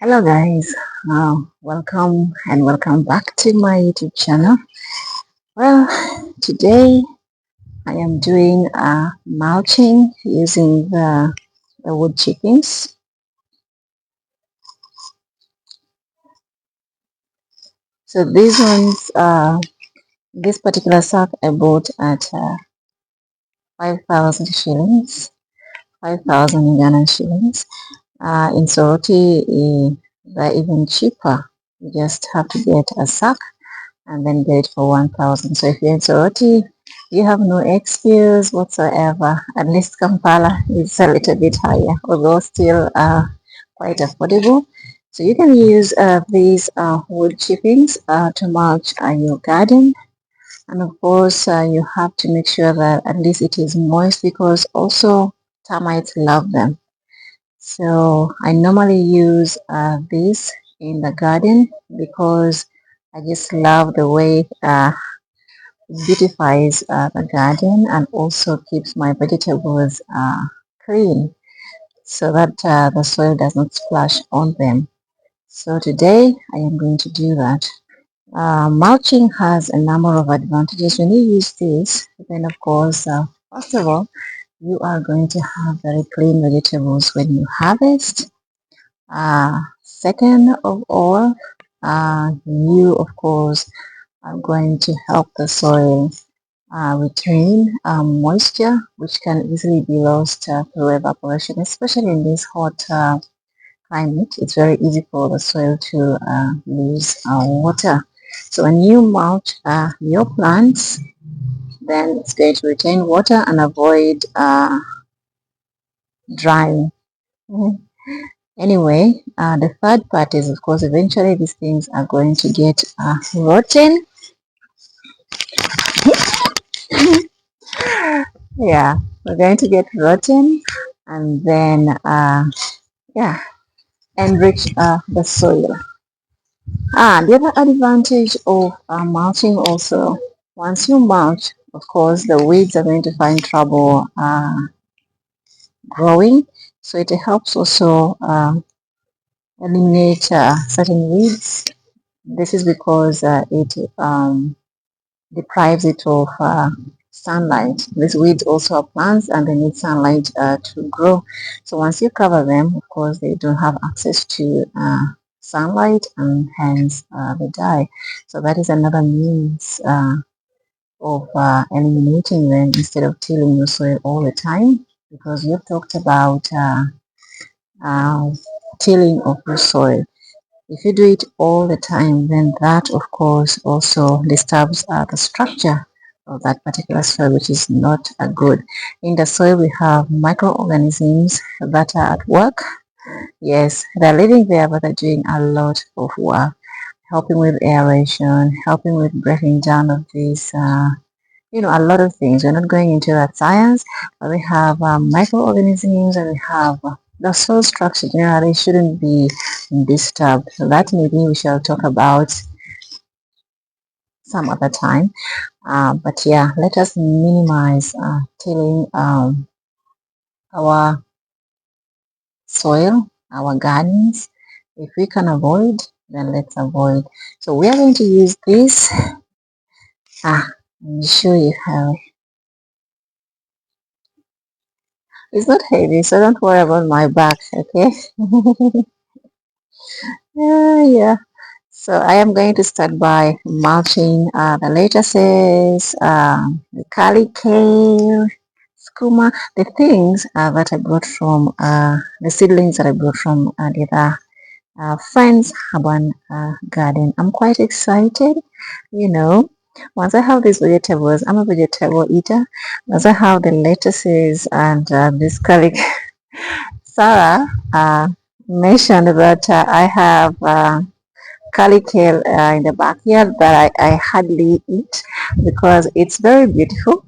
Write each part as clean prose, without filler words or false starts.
Hello guys, welcome and welcome back to my YouTube channel. Well, today I am doing mulching using the wood chippings. So these ones, this particular sack I bought at 5,000 shillings, 5,000 Ghana shillings. In Soroti, they're even cheaper. You just have to get a sack and then get it for 1,000. So if you're in Soroti, you have no excuse whatsoever. At least Kampala is a little bit higher, although still quite affordable. So you can use these wood chippings to mulch your garden. And of course, you have to make sure that at least it is moist because also termites love them. So I normally use this in the garden because I just love the way it beautifies the garden and also keeps my vegetables clean so that the soil does not splash on them. So today I am going to do that. Mulching has a number of advantages. When you use this, then of course, first of all, you are going to have very clean vegetables when you harvest. Second of all, you of course are going to help the soil retain moisture, which can easily be lost through evaporation, especially in this hot climate. It's very easy for the soil to lose water. So when you mulch your plants, then it's going to retain water and avoid drying. Mhm. Anyway, the third part is, of course, eventually these things are going to get rotten. Yeah, we're going to get rotten and then, yeah, enrich the soil. The other advantage of mulching also, once you mulch, of course, the weeds are going to find trouble growing. So it helps also eliminate certain weeds. This is because it deprives it of sunlight. These weeds also are plants and they need sunlight to grow. So once you cover them, of course, they don't have access to sunlight and hence they die. So that is another means of eliminating them instead of tilling your soil all the time, because you've talked about uh, tilling of your soil. If you do it all the time, then that, of course, also disturbs the structure of that particular soil, which is not good. In the soil, we have microorganisms that are at work. Yes, they're living there, but they're doing a lot of work, helping with aeration, helping with breaking down of these, a lot of things. We're not going into that science, but we have microorganisms and we have the soil structure generally shouldn't be disturbed. So that maybe we shall talk about some other time. But yeah, let us minimize tilling our soil, our gardens. If we can avoid, then let's avoid. So we are going to use this. Let me show you how. It's not heavy, so don't worry about my back, okay? Yeah. So I am going to start by mulching the lettuces, the curly kale, skuma, the things that I brought from the seedlings that I brought from the other friend's urban garden. I'm quite excited, you know. Once I have these vegetables, I'm a vegetable eater. Once I have the lettuces and this garlic, Sarah mentioned that I have curly kale in the backyard, but I hardly eat because it's very beautiful,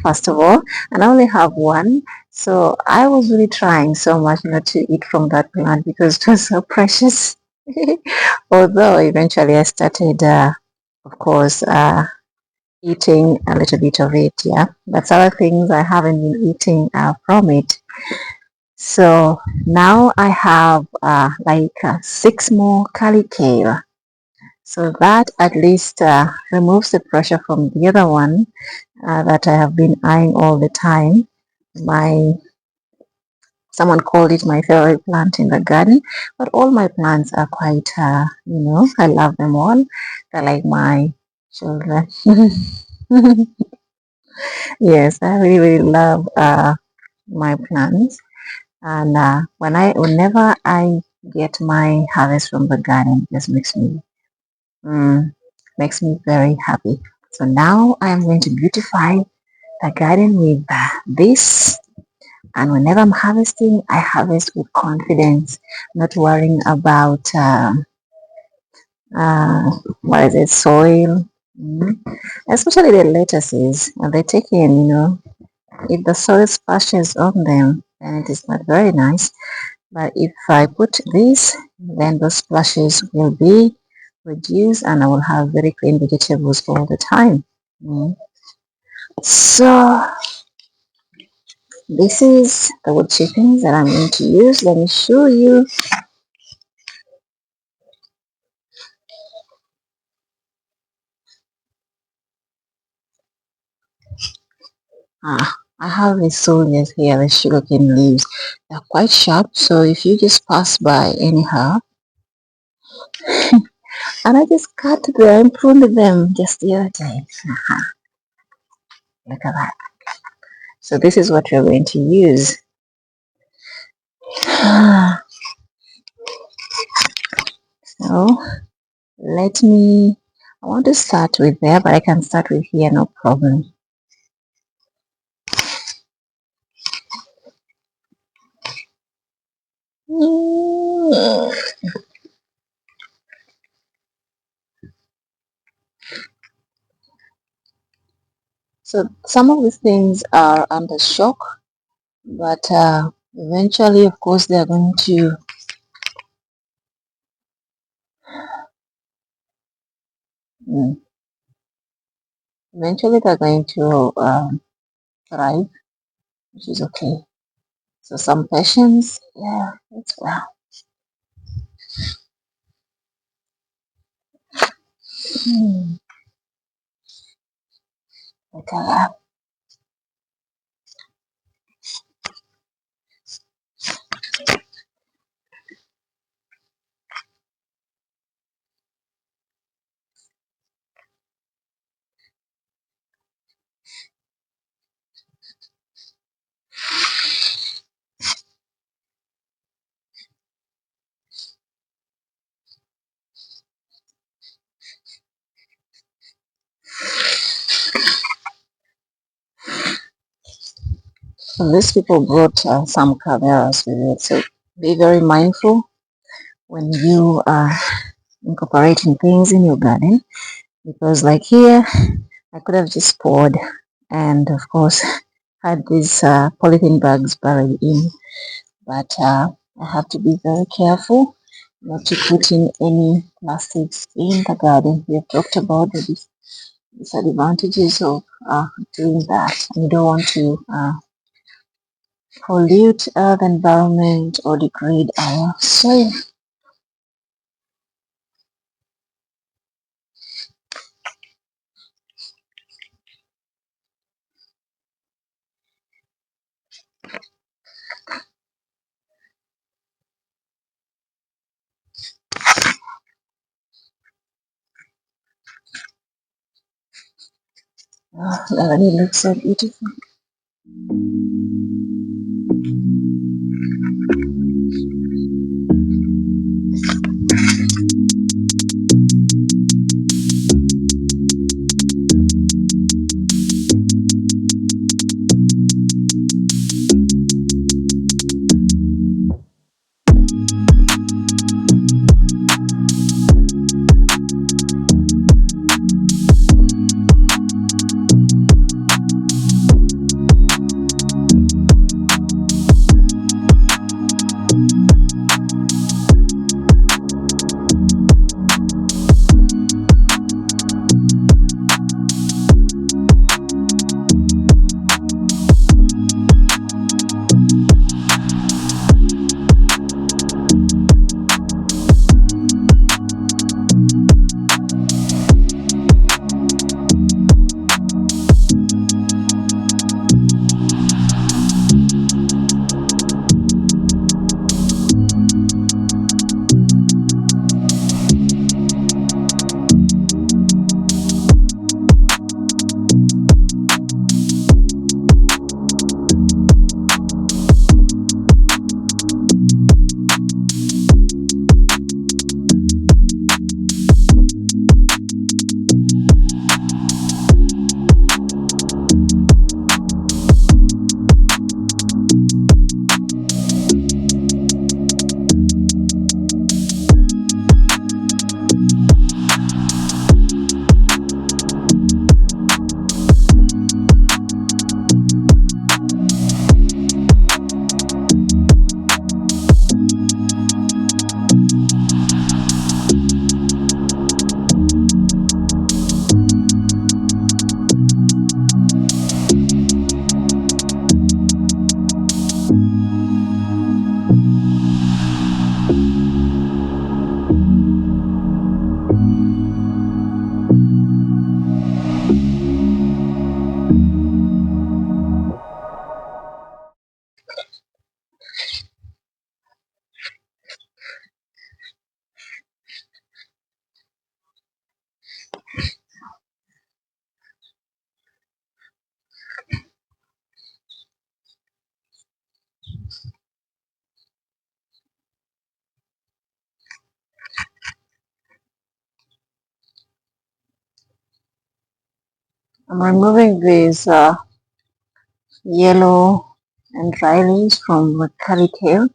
first of all, and I only have one. So I was really trying so much not to eat from that plant because it was so precious. Although eventually I started, of course, eating a little bit of it, yeah. But other things I haven't been eating from it. So now I have like 6 more calicale. So that at least removes the pressure from the other one that I have been eyeing all the time. My Someone called it my favorite plant in the garden, but all my plants are quite, I love them all. They're like my children. Yes, I really, really love my plants. And whenever I get my harvest from the garden, it just mm, makes me very happy. So now I am going to beautify the garden with this. And whenever I'm harvesting, I harvest with confidence, not worrying about what is it, soil. Mm. Especially the lettuces, they take in, if the soil splashes on them, then it is not very nice. But if I put this, then those splashes will be reduced and I will have very clean vegetables all the time. Mm. So this is the wood chippings that I'm going to use. Let me show you. I have these soldiers here, the sugarcane leaves. They're quite sharp, so if you just pass by anyhow, and I just cut them, pruned them just the other day. Look at that. So this is what we're going to use. So I want to start with there, but I can start with here, no problem. So some of these things are under shock, but eventually, of course, they're going to mm, thrive, which is okay. So some patience, yeah, it's well. Hmm, look at that. So these people brought some cameras with it, so be very mindful when you are incorporating things in your garden, because like here, I could have just poured and of course had these polythene bags buried in, but I have to be very careful not to put in any plastics in the garden. We have talked about the disadvantages of doing that. You don't want to pollute the environment or degrade our soil. Oh, that really looks so beautiful. I'm removing these yellow and dry leaves from the curly tail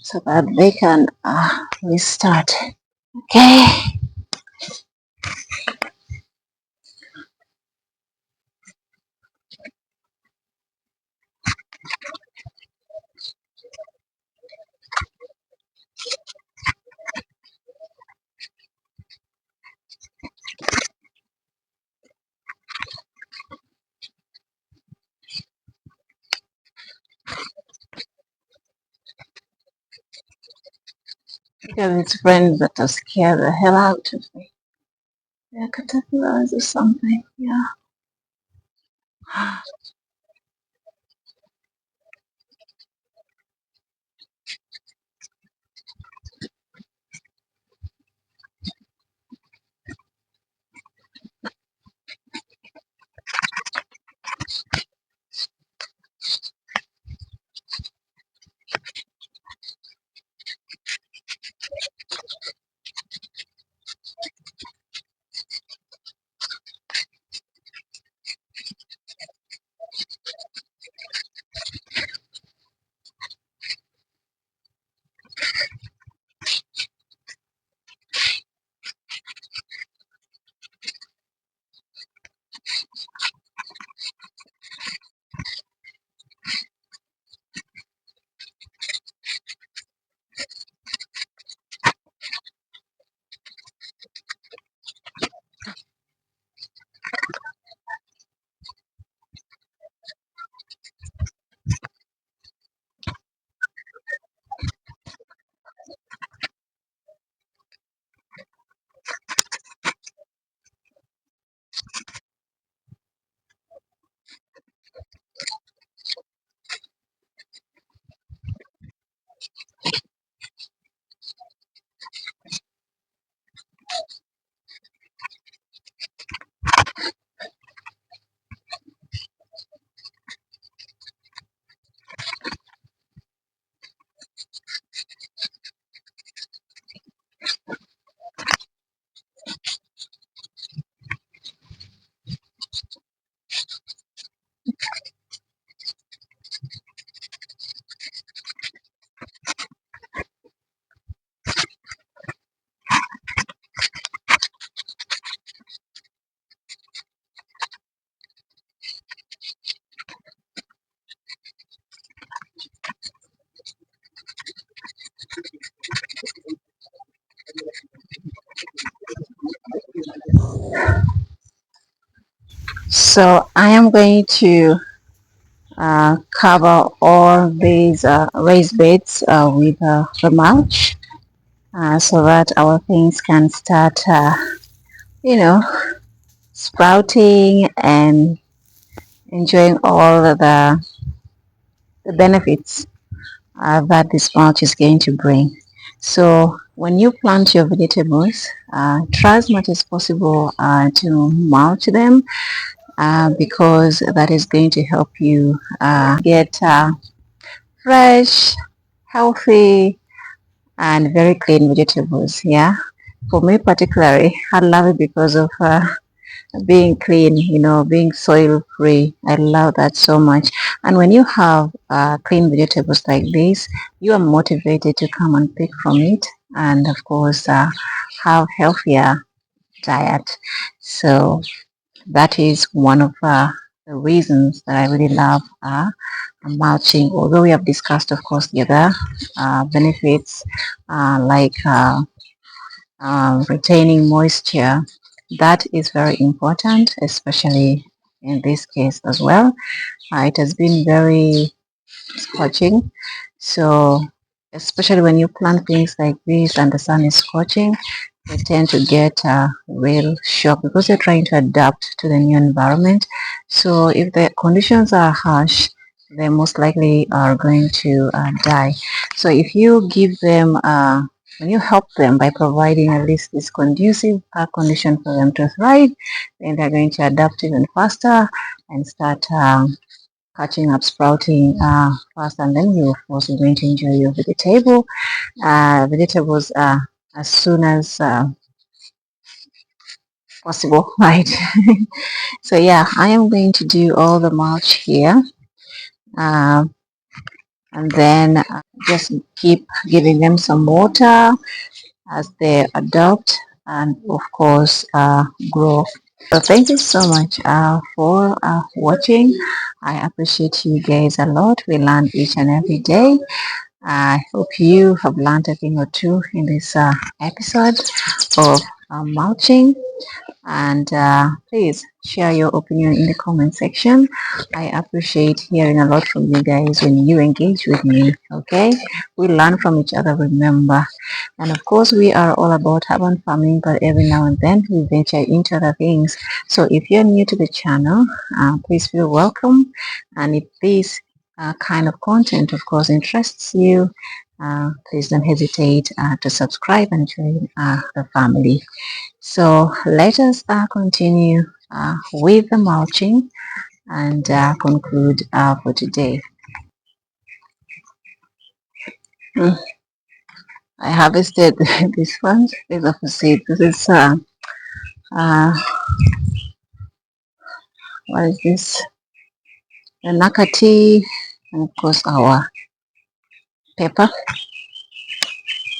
so that they can restart. Okay. Because it's friends that will scare the hell out of me. They're caterpillars or something. Yeah. So I am going to cover all these raised beds with the mulch so that our things can start, you know, sprouting and enjoying all the benefits that this mulch is going to bring. So when you plant your vegetables, try as much as possible to mulch them because that is going to help you get fresh, healthy, and very clean vegetables. Yeah, for me particularly, I love it because of being clean, being soil free. I love that so much. And when you have clean vegetables like this, you are motivated to come and pick from it, and of course have healthier diet. So that is one of the reasons that I really love mulching. Although we have discussed, of course, the other benefits like retaining moisture. That is very important, especially in this case as well. It has been very scorching. So especially when you plant things like this and the sun is scorching, they tend to get a real shock because they're trying to adapt to the new environment. So if the conditions are harsh, they most likely are going to die. So if you give them, when you help them by providing at least this conducive condition for them to thrive, then they're going to adapt even faster and start catching up, sprouting fast, and then you of course are going to enjoy your vegetables as soon as possible, right? So yeah, I am going to do all the mulch here, um, and then just keep giving them some water as they adopt and of course grow. So thank you so much for watching. I appreciate you guys a lot. We learn each and every day. I hope you have learned a thing or two in this episode of mulching. And please share your opinion in the comment section. I appreciate hearing a lot from you guys when you engage with me. Okay, we learn from each other, remember. And of course, we are all about urban farming, but every now and then we venture into other things. So if you're new to the channel, please feel welcome. And if this kind of content, of course, interests you, please don't hesitate to subscribe and join the family. So let us continue with the mulching and conclude for today. Mm, I harvested this one. This is a seed. This is uh, what is this? The nakati, and of course our pepper.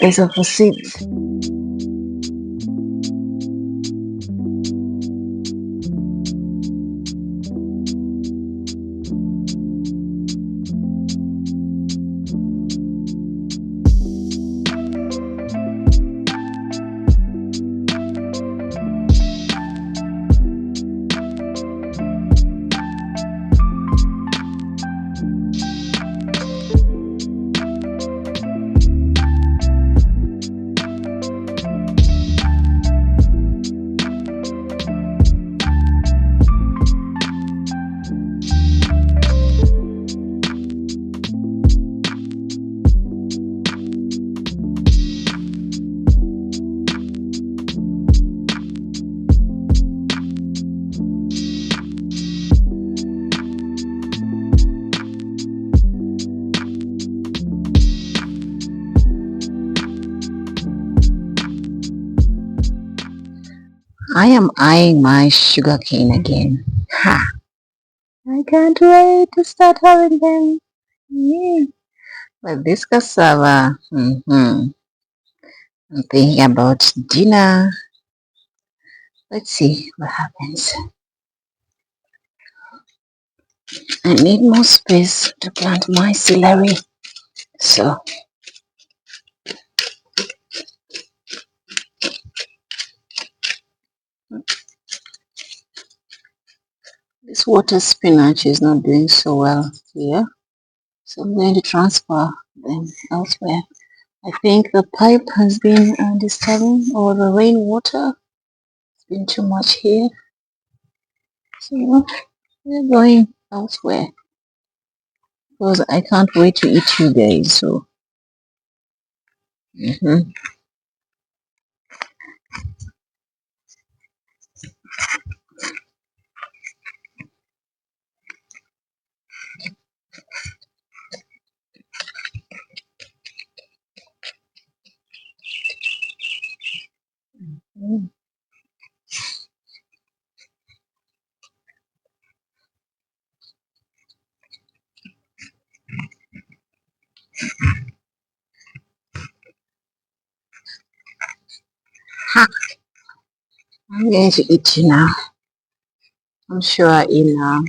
These are for seeds. I am eyeing my sugar cane again. Ha! I can't wait to start having them. Yeah. But this cassava, I'm thinking about dinner. Let's see what happens. I need more space to plant my celery. So this water spinach is not doing so well here. So I'm going to transfer them elsewhere. I think the pipe has been disturbing, or the rainwater. It's been too much here. So we're going elsewhere because I can't wait to eat you guys. So mhm. Mm. Ha! I'm going to eat you now. I'm sure in a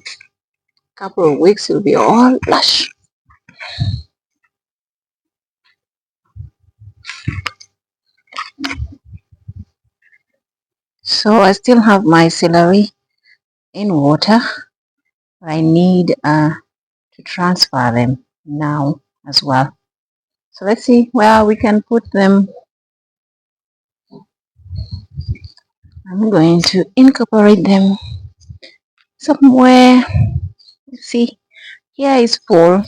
couple of weeks it'll be all lush. So I still have my celery in water. I need to transfer them now as well. So let's see where we can put them. I'm going to incorporate them somewhere. Let's see, here is full.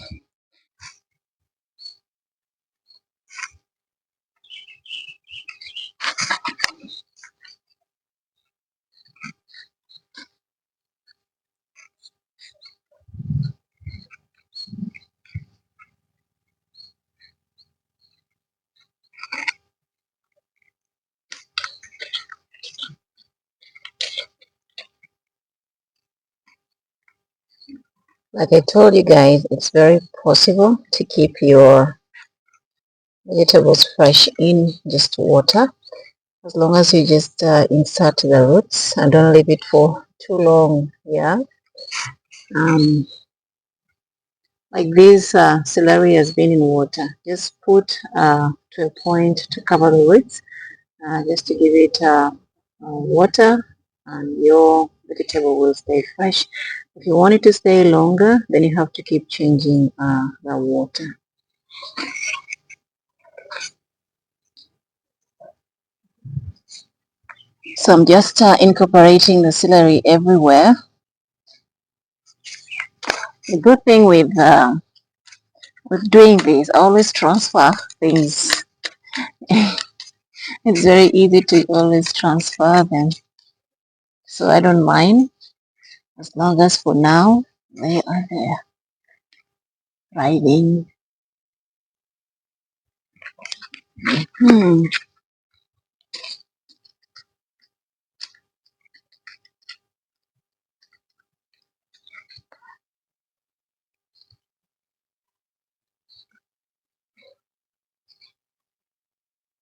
Like I told you guys, it's very possible to keep your vegetables fresh in just water, as long as you just insert the roots and don't leave it for too long. Yeah. Um, like this celery has been in water. Just put to a point to cover the roots, just to give it water, and your vegetable will stay fresh. If you want it to stay longer, then you have to keep changing the water. So I'm just incorporating the celery everywhere. The good thing with doing this, always transfer things. It's very easy to always transfer them. So I don't mind, as long as for now they are there, thriving. Hmm.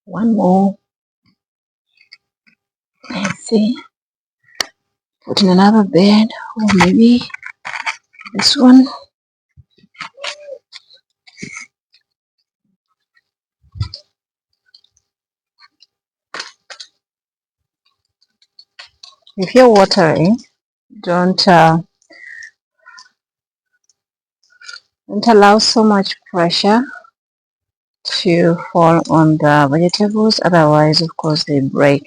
One more. Let's see. Put in another bed, or maybe this one. If you're watering, don't uh, don't allow so much pressure to fall on the vegetables. Otherwise, of course, they break.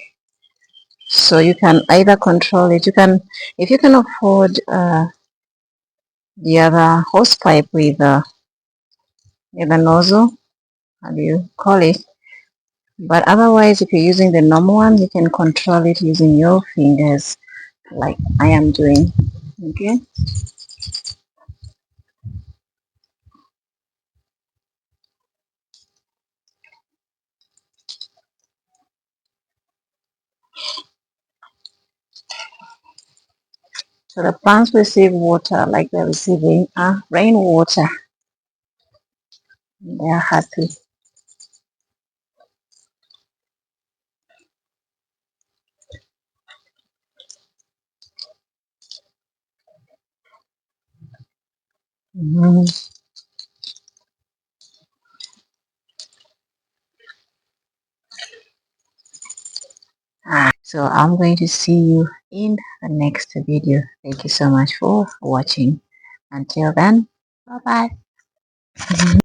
So you can either control it. You can, if you can afford the other hose pipe with the nozzle, how do you call it? But otherwise, if you're using the normal one, you can control it using your fingers, like I am doing. Okay. So the plants receive water like they're receiving rainwater. They're happy. Mhm. So I'm going to see you in the next video. Thank you so much for watching. Until then, bye bye.